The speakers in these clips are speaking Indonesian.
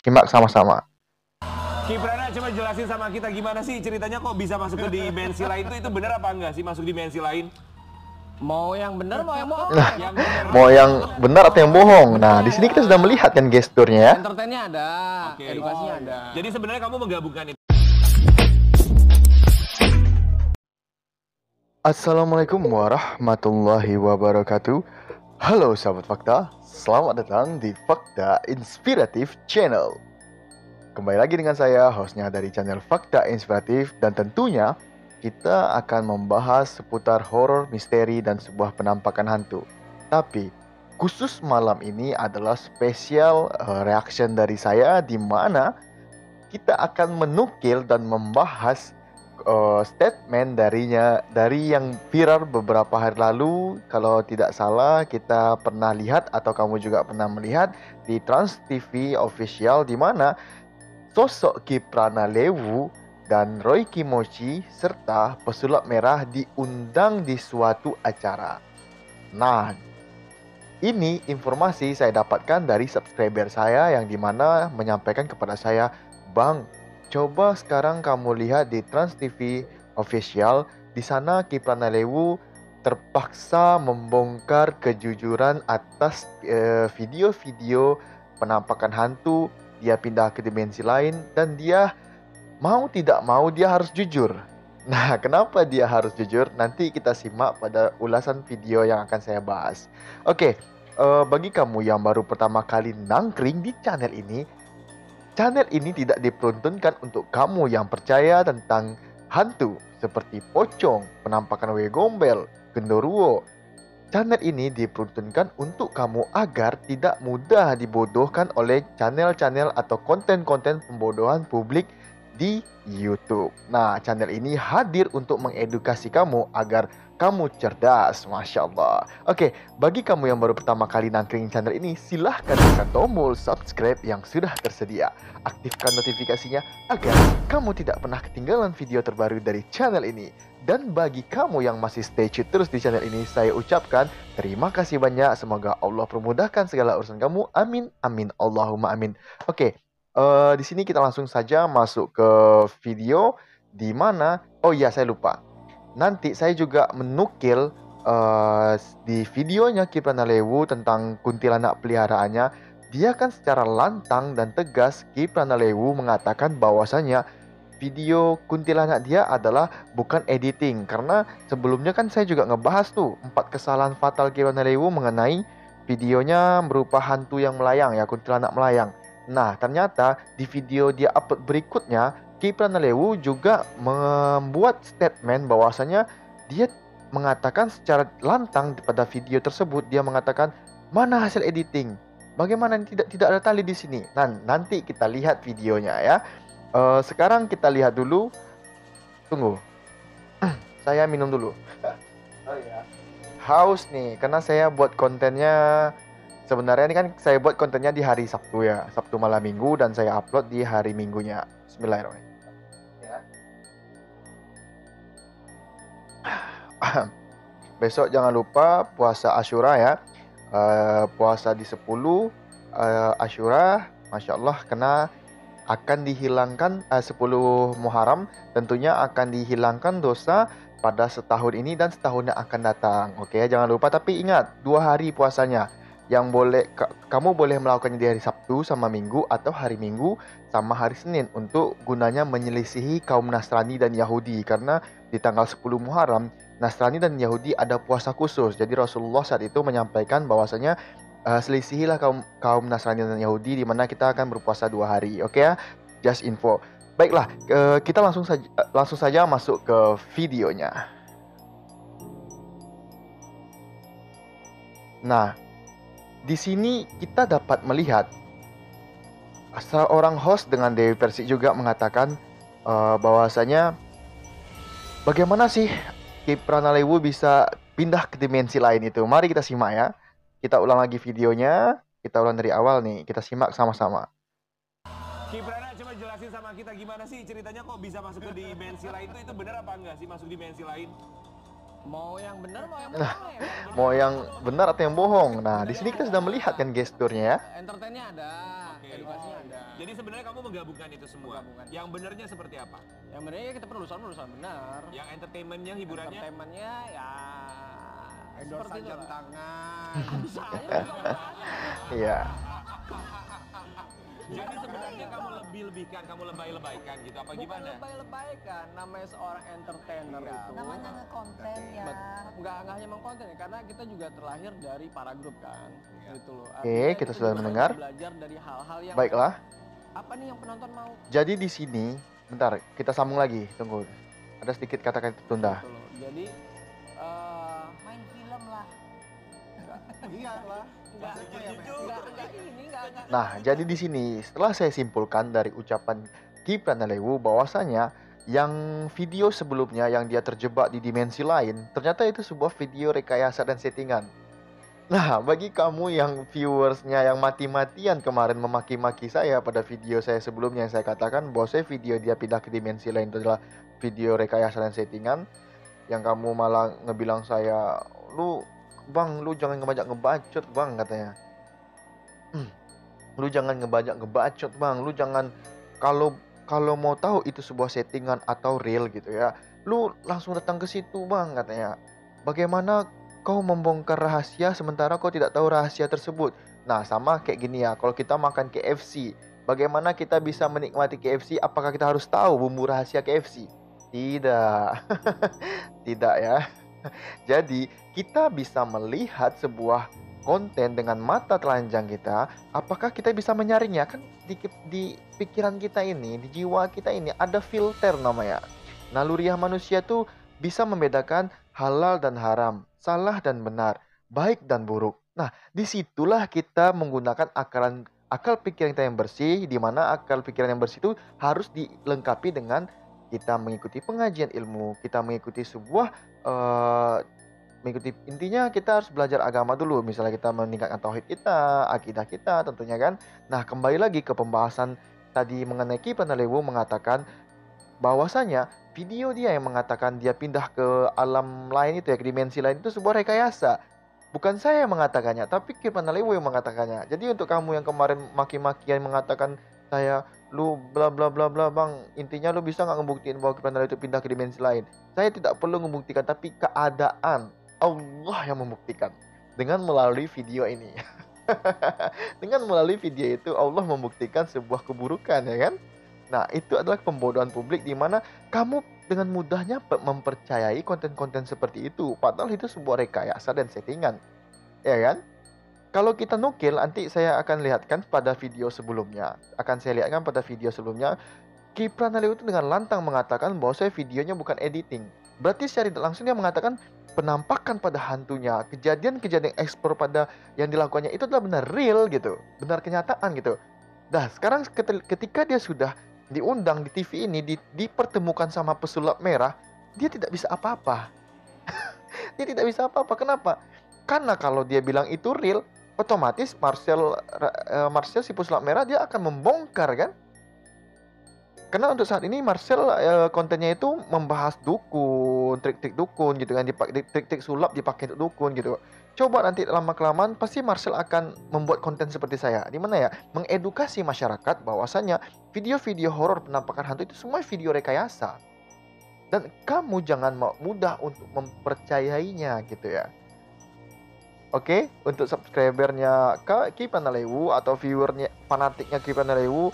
simak sama-sama. Kiprana coba jelasin sama kita gimana sih ceritanya kok bisa masuk ke dimensi lain itu bener apa enggak sih masuk dimensi lain? Mau yang benar, mau yang bohong. Nah, Yang bener. mau yang benar atau yang bohong? Nah, di sini kita sudah melihat kan gesturnya ya. Entertainnya ada, Oke. edukasinya ada. Jadi sebenarnya kamu menggabungkan itu. Assalamualaikum warahmatullahi wabarakatuh. Halo sahabat fakta, selamat datang di Fakta Inspiratif Channel. Kembali lagi dengan saya, hostnya dari channel Fakta Inspiratif. Dan tentunya kita akan membahas seputar horor, misteri, dan sebuah penampakan hantu. Tapi khusus malam ini adalah spesial reaction dari saya, di mana kita akan menukil dan membahas statement dari yang viral beberapa hari lalu. Kalau tidak salah kita pernah lihat atau kamu juga pernah melihat di Trans TV official, di mana sosok Kiprana Lewu dan Roy Kimochi serta pesulap merah diundang di suatu acara. Nah, ini informasi saya dapatkan dari subscriber saya yang dimana menyampaikan kepada saya, "Bang, coba sekarang kamu lihat di Trans TV official, di sana Kiprana Lewu terpaksa membongkar kejujuran atas video-video penampakan hantu. Dia pindah ke dimensi lain dan dia mau tidak mau dia harus jujur." Nah, kenapa dia harus jujur? Nanti kita simak pada ulasan video yang akan saya bahas. Oke, bagi kamu yang baru pertama kali nangkring di channel ini tidak diperuntukkan untuk kamu yang percaya tentang hantu seperti pocong, penampakan wewe gombel, genderuwo. Channel ini diperuntukkan untuk kamu agar tidak mudah dibodohkan oleh channel-channel atau konten-konten pembodohan publik di YouTube. Nah, channel ini hadir untuk mengedukasi kamu agar kamu cerdas, Masya Allah. Oke, bagi kamu yang baru pertama kali nangkring channel ini, silahkan tekan tombol subscribe yang sudah tersedia. Aktifkan notifikasinya agar kamu tidak pernah ketinggalan video terbaru dari channel ini. Dan bagi kamu yang masih stay tune terus di channel ini, saya ucapkan terima kasih banyak. Semoga Allah permudahkan segala urusan kamu. Amin, amin, Allahumma amin. Oke, di sini kita langsung saja masuk ke video di mana, oh iya saya lupa. Nanti saya juga menukil di videonya Kiprana Lewu tentang kuntilanak peliharaannya. Dia kan secara lantang dan tegas Kiprana Lewu mengatakan bahwasanya video kuntilanak dia adalah bukan editing. Karena sebelumnya kan saya juga ngebahas tuh 4 kesalahan fatal Kiprana Lewu mengenai videonya berupa hantu yang melayang ya, kuntilanak melayang. Nah, ternyata di video dia upload berikutnya, Kiprana Lewu juga membuat statement bahwasanya dia mengatakan secara lantang pada video tersebut, dia mengatakan, "Mana hasil editing? Bagaimana tidak ada tali di sini?" Nah, nanti kita lihat videonya ya. Sekarang kita lihat dulu. Tunggu. Saya minum dulu. Oh ya. Haus nih, karena saya buat kontennya. Sebenarnya ini kan saya buat kontennya di hari Sabtu ya, Sabtu malam Minggu, dan saya upload di hari Minggunya. Bismillahirrahmanirrahim. Ya. Besok jangan lupa puasa Asyura ya. Puasa di 10 Asyura, Masya Allah, karena akan dihilangkan 10 Muharram, tentunya akan dihilangkan dosa pada setahun ini dan setahun yang akan datang. Oke, jangan lupa, tapi ingat 2 hari puasanya. Yang boleh kamu boleh melakukannya di hari Sabtu sama Minggu, atau hari Minggu sama hari Senin, untuk gunanya menyelisihi kaum Nasrani dan Yahudi. Karena di tanggal 10 Muharram Nasrani dan Yahudi ada puasa khusus. Jadi Rasulullah saat itu menyampaikan bahwasanya selisihilah kaum Nasrani dan Yahudi, di mana kita akan berpuasa 2 hari. Oke ya, just info. Baiklah, kita langsung saja masuk ke videonya. Nah, di sini kita dapat melihat seorang host dengan Dewi Persik juga mengatakan bahwasanya bagaimana sih Kiprana Lewu bisa pindah ke dimensi lain itu. Mari kita simak ya. Kita ulang lagi videonya. Kita ulang dari awal nih. Kita simak sama-sama. Kiprana coba jelasin sama kita gimana sih ceritanya kok bisa masuk ke dimensi lain itu bener apa enggak sih masuk dimensi lain? Mau yang benar, mau yang Nah, bohong ya. mau yang benar atau yang bohong. Nah, di sini kita sudah melihat kan gesturnya ya. Entertainnya ada, Oke. edukasinya ada. Jadi sebenarnya kamu menggabungkan itu semua. Menggabungkan. Yang benernya seperti apa? Yang benernya kita penelusuran benar. Yang entertainmentnya, hiburannya? Entertainmentnya ya Endorse seperti itu jam lah. tangan. Bisa aja. Iya. Jadi sebenarnya kamu lebih-lebihkan, kamu lebay-lebaykan gitu apa Bukan gimana? lebay-lebay kan, namanya seorang entertainer Iya. itu. Namanya ngekonten ya. Nggak hanya mengkonten ya, karena kita juga terlahir dari para grup kan, gitu loh. Oke, Artinya kita sudah juga mendengar. belajar dari hal-hal yang Baiklah. apa nih yang penonton mau, Jadi di sini, bentar, kita sambung lagi. Tunggu. Ada sedikit kata-kata tertunda. gitu loh. Jadi Main film lah. Iya lah. nggak ini. Nah, jadi di sini setelah saya simpulkan dari ucapan Ki Pranalewu bahwasanya yang video sebelumnya yang dia terjebak di dimensi lain, ternyata itu sebuah video rekayasa dan settingan. Nah, bagi kamu yang viewersnya yang mati-matian kemarin memaki-maki saya pada video saya sebelumnya yang saya katakan bahwa saya video dia pindah ke dimensi lain itu adalah video rekayasa dan settingan, yang kamu malah ngebilang saya, lu jangan ngebacot bang, katanya. Lu jangan ngebacot bang, lu jangan, kalau mau tahu itu sebuah settingan atau real gitu ya, lu langsung datang ke situ bang, katanya. Bagaimana kau membongkar rahasia sementara kau tidak tahu rahasia tersebut? Nah, sama kayak gini ya, kalau kita makan KFC, bagaimana kita bisa menikmati KFC? Apakah kita harus tahu bumbu rahasia KFC? Tidak. Tidak ya. Jadi kita bisa melihat sebuah konten dengan mata telanjang kita. Apakah kita bisa menyaringnya? Kan di pikiran kita ini, di jiwa kita ini ada filter namanya. Naluriah manusia tuh bisa membedakan halal dan haram, salah dan benar, baik dan buruk. Nah, disitulah kita menggunakan akal pikiran kita yang bersih, di mana akal pikiran yang bersih itu harus dilengkapi dengan kita mengikuti pengajian ilmu, kita mengikuti sebuah intinya kita harus belajar agama dulu. Misalnya kita meningkatkan tauhid kita, akidah kita tentunya kan. Nah, kembali lagi ke pembahasan tadi mengenai Ki Pranalewu mengatakan bahwasanya video dia yang mengatakan dia pindah ke alam lain itu ya, ke dimensi lain itu sebuah rekayasa. Bukan saya yang mengatakannya, tapi Ki Pranalewu yang mengatakannya. Jadi untuk kamu yang kemarin maki-makian mengatakan saya, lu bla bla bla bla bang, intinya lu bisa nggak ngebuktiin bahwa Ki Pranalewu itu pindah ke dimensi lain? Saya tidak perlu membuktikan, tapi keadaan Allah yang membuktikan dengan melalui video ini. Dengan melalui video itu Allah membuktikan sebuah keburukan ya kan. Nah, itu adalah pembodohan publik di mana kamu dengan mudahnya mempercayai konten-konten seperti itu, padahal itu sebuah rekayasa dan settingan, ya kan? Kalau kita nukil, nanti saya akan lihatkan pada video sebelumnya. Ki Pranalewu itu dengan lantang mengatakan bahwa saya videonya bukan editing. Berarti secara tidak langsung dia mengatakan penampakan pada hantunya, kejadian-kejadian ekspor pada yang dilakukannya itu adalah benar real gitu, benar kenyataan gitu. Nah, sekarang ketika dia sudah diundang di TV ini, dipertemukan sama pesulap merah, dia tidak bisa apa-apa. Dia tidak bisa apa-apa. Kenapa? Karena kalau dia bilang itu real, otomatis Marcel si pesulap merah dia akan membongkar kan? Karena untuk saat ini Marcel kontennya itu membahas dukun, trik-trik dukun gitu kan, trik-trik sulap dipakai untuk dukun gitu. Coba nanti lama-kelamaan pasti Marcel akan membuat konten seperti saya, di mana ya mengedukasi masyarakat bahwasanya video-video horor penampakan hantu itu semua video rekayasa. Dan kamu jangan mudah untuk mempercayainya gitu ya. Oke, untuk subscribernya Ki Pranalewu atau viewernya fanatiknya Ki Pranalewu,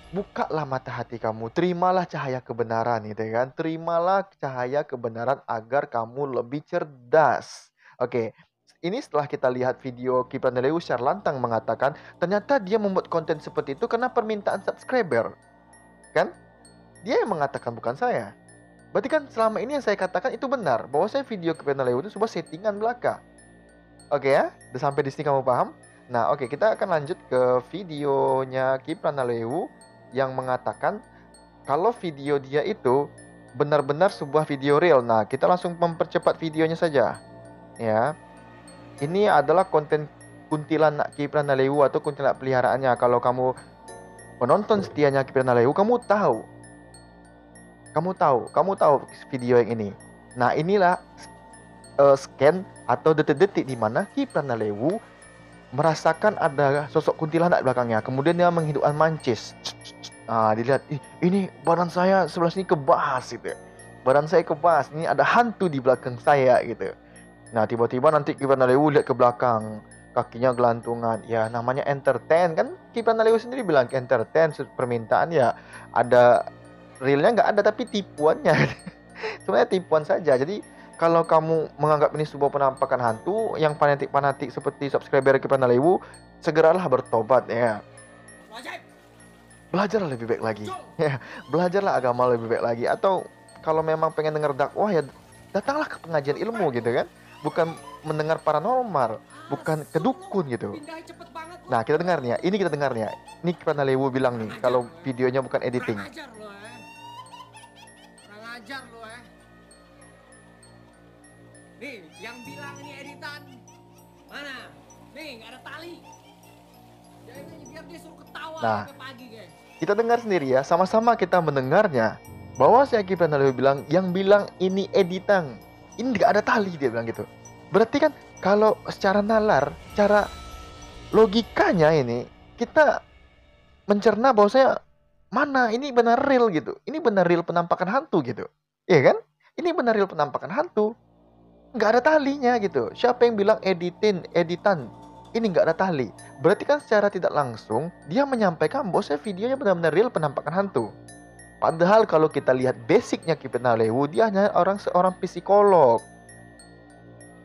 bukalah mata hati kamu, terimalah cahaya kebenaran gitu kan. Terimalah cahaya kebenaran agar kamu lebih cerdas. Oke, ini setelah kita lihat video Ki Pranalewu secara lantang mengatakan ternyata dia membuat konten seperti itu karena permintaan subscriber. Kan? Dia yang mengatakan, bukan saya. Berarti kan selama ini yang saya katakan itu benar, bahwa saya video Ki Pranalewu itu sebuah settingan belaka. Oke ya, udah sampai di sini kamu paham? Nah, oke, kita akan lanjut ke videonya Ki Pranalewu yang mengatakan kalau video dia itu benar-benar sebuah video real. Nah, kita langsung mempercepat videonya saja. Ya. Ini adalah konten kuntilanak Ki Pranalewu atau kuntilanak peliharaannya. Kalau kamu penonton setianya Ki Pranalewu, kamu tahu video yang ini. Nah, inilah scan atau detik-detik di mana Ki Pranalewu merasakan ada sosok kuntilanak di belakangnya. Kemudian dia menghidupkan mancis. Dilihat, ini badan saya sebelah sini kebas gitu. Badan saya kebas, ini ada hantu di belakang saya gitu. Nah, tiba-tiba nanti Ki Pranalewu lihat ke belakang, kakinya gelantungan. Ya, namanya entertain kan. Ki Pranalewu sendiri bilang entertain, permintaan ya ada realnya nggak ada, tapi tipuannya. Sebenarnya tipuan saja. Jadi kalau kamu menganggap ini sebuah penampakan hantu, yang fanatik-fanatik seperti subscriber Ki Pranalewu, segeralah bertobat ya. Belajarlah lebih baik lagi. Ya, belajarlah agama lebih baik lagi. Atau kalau memang pengen denger dakwah ya datanglah ke pengajian ilmu gitu kan. Bukan mendengar paranormal, bukan ke dukun gitu. Nah, kita dengar nih ya. Ini kita dengar nih ya. Ini Ki Pranalewu bilang nih kalau videonya bukan editing. Kurang ajar lu Nih, yang bilang ini editan. Mana? Nih, nggak ada tali. Jadi biar dia suruh ketawa sampai pagi, guys. Kita dengar sendiri ya, sama-sama kita mendengarnya. Bahwa si Ki Pranalewu bilang, yang bilang ini editan. Ini nggak ada tali, dia bilang gitu. Berarti kan kalau secara nalar, cara logikanya ini, kita mencerna bahwasanya mana ini benar real gitu. Ini benar real penampakan hantu gitu. Iya kan? Ini benar real penampakan hantu. Nggak ada talinya gitu. Siapa yang bilang editan? Ini nggak ada tali. Berarti kan secara tidak langsung dia menyampaikan bahwa videonya benar-benar real penampakan hantu. Padahal kalau kita lihat basicnya Ki Pranalewu, dia hanya seorang psikolog.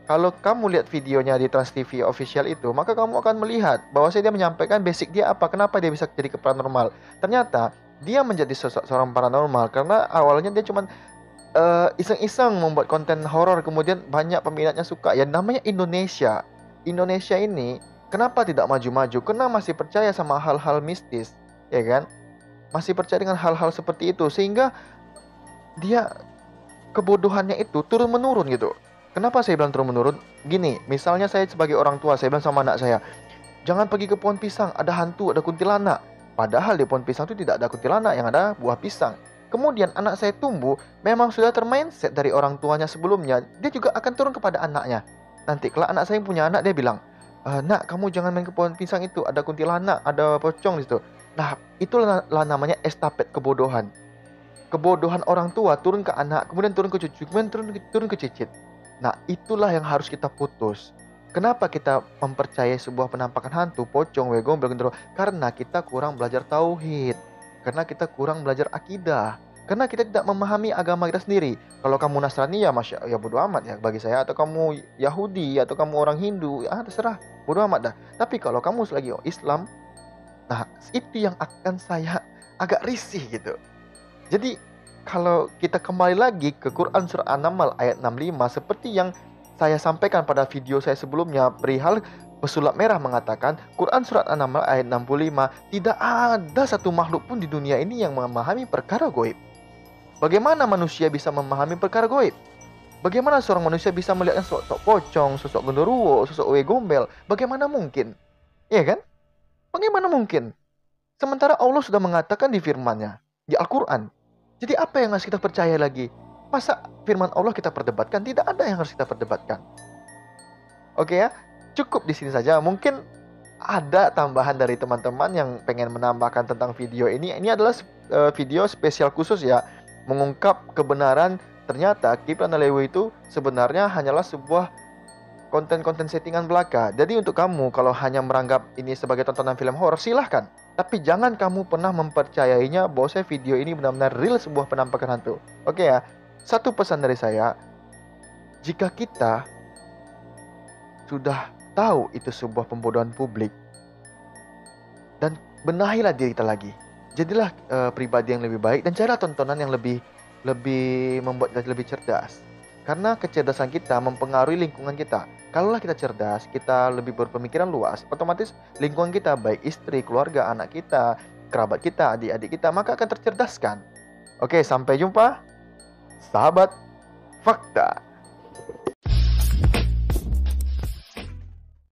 Kalau kamu lihat videonya di Trans TV official itu, maka kamu akan melihat bahwa dia menyampaikan basic dia apa, kenapa dia bisa jadi ke paranormal. Ternyata dia menjadi seorang paranormal karena awalnya dia cuma iseng-iseng membuat konten horor, kemudian banyak peminatnya suka. Ya namanya Indonesia ini kenapa tidak maju-maju? Karena masih percaya sama hal-hal mistis, ya kan? Masih percaya dengan hal-hal seperti itu, sehingga dia kebodohannya itu turun-menurun gitu. Kenapa saya bilang turun-menurun? Gini, misalnya saya sebagai orang tua, saya bilang sama anak saya, jangan pergi ke pohon pisang, ada hantu, ada kuntilanak. Padahal di pohon pisang itu tidak ada kuntilanak, yang ada buah pisang. Kemudian anak saya tumbuh, memang sudah termindset dari orang tuanya sebelumnya, dia juga akan turun kepada anaknya. Nanti kalau anak saya punya anak, dia bilang, nak kamu jangan main ke pohon pisang itu, ada kuntilanak, ada pocong di situ. Nah, itulah namanya estafet kebodohan. Kebodohan orang tua turun ke anak, kemudian turun ke cucu, kemudian turun ke cicit. Nah, itulah yang harus kita putus. Kenapa kita mempercayai sebuah penampakan hantu, pocong, wegong, gendero? Karena kita kurang belajar tauhid. Karena kita kurang belajar akidah. Karena kita tidak memahami agama kita sendiri. Kalau kamu Nasrani ya ya bodo amat ya bagi saya. Atau kamu Yahudi, atau kamu orang Hindu, ya terserah, bodo amat dah. Tapi kalau kamu lagi Islam, nah itu yang akan saya agak risih gitu. Jadi kalau kita kembali lagi ke Quran Surah An-Naml ayat 65, seperti yang saya sampaikan pada video saya sebelumnya, perihal pesulap merah mengatakan, Quran Surat An-Naml ayat 65, tidak ada satu makhluk pun di dunia ini yang memahami perkara goib. Bagaimana manusia bisa memahami perkara goib? Bagaimana seorang manusia bisa melihat sosok pocong, sosok genderuwo, sosok uwe gombel? Bagaimana mungkin? Iya kan? Bagaimana mungkin? Sementara Allah sudah mengatakan di firman-Nya, di Al-Quran. Jadi apa yang harus kita percaya lagi? Masa firman Allah kita perdebatkan? Tidak ada yang harus kita perdebatkan. Oke ya, cukup di sini saja. Mungkin ada tambahan dari teman-teman yang pengen menambahkan tentang video ini. Ini adalah video spesial khusus ya, mengungkap kebenaran ternyata Ki Pranalewu itu sebenarnya hanyalah sebuah konten-konten settingan belaka. Jadi untuk kamu kalau hanya meranggap ini sebagai tontonan film horor, silahkan. Tapi jangan kamu pernah mempercayainya bahwa video ini benar-benar real sebuah penampakan hantu. Oke ya, satu pesan dari saya, jika kita sudah tahu itu sebuah pembodohan publik, dan benahilah diri kita lagi. Jadilah pribadi yang lebih baik dan carilah tontonan yang lebih membuat kita lebih cerdas. Karena kecerdasan kita mempengaruhi lingkungan kita. Kalaulah kita cerdas, kita lebih berpemikiran luas, otomatis lingkungan kita, baik istri, keluarga, anak kita, kerabat kita, adik-adik kita, maka akan tercerdaskan. Oke, sampai jumpa, sahabat fakta.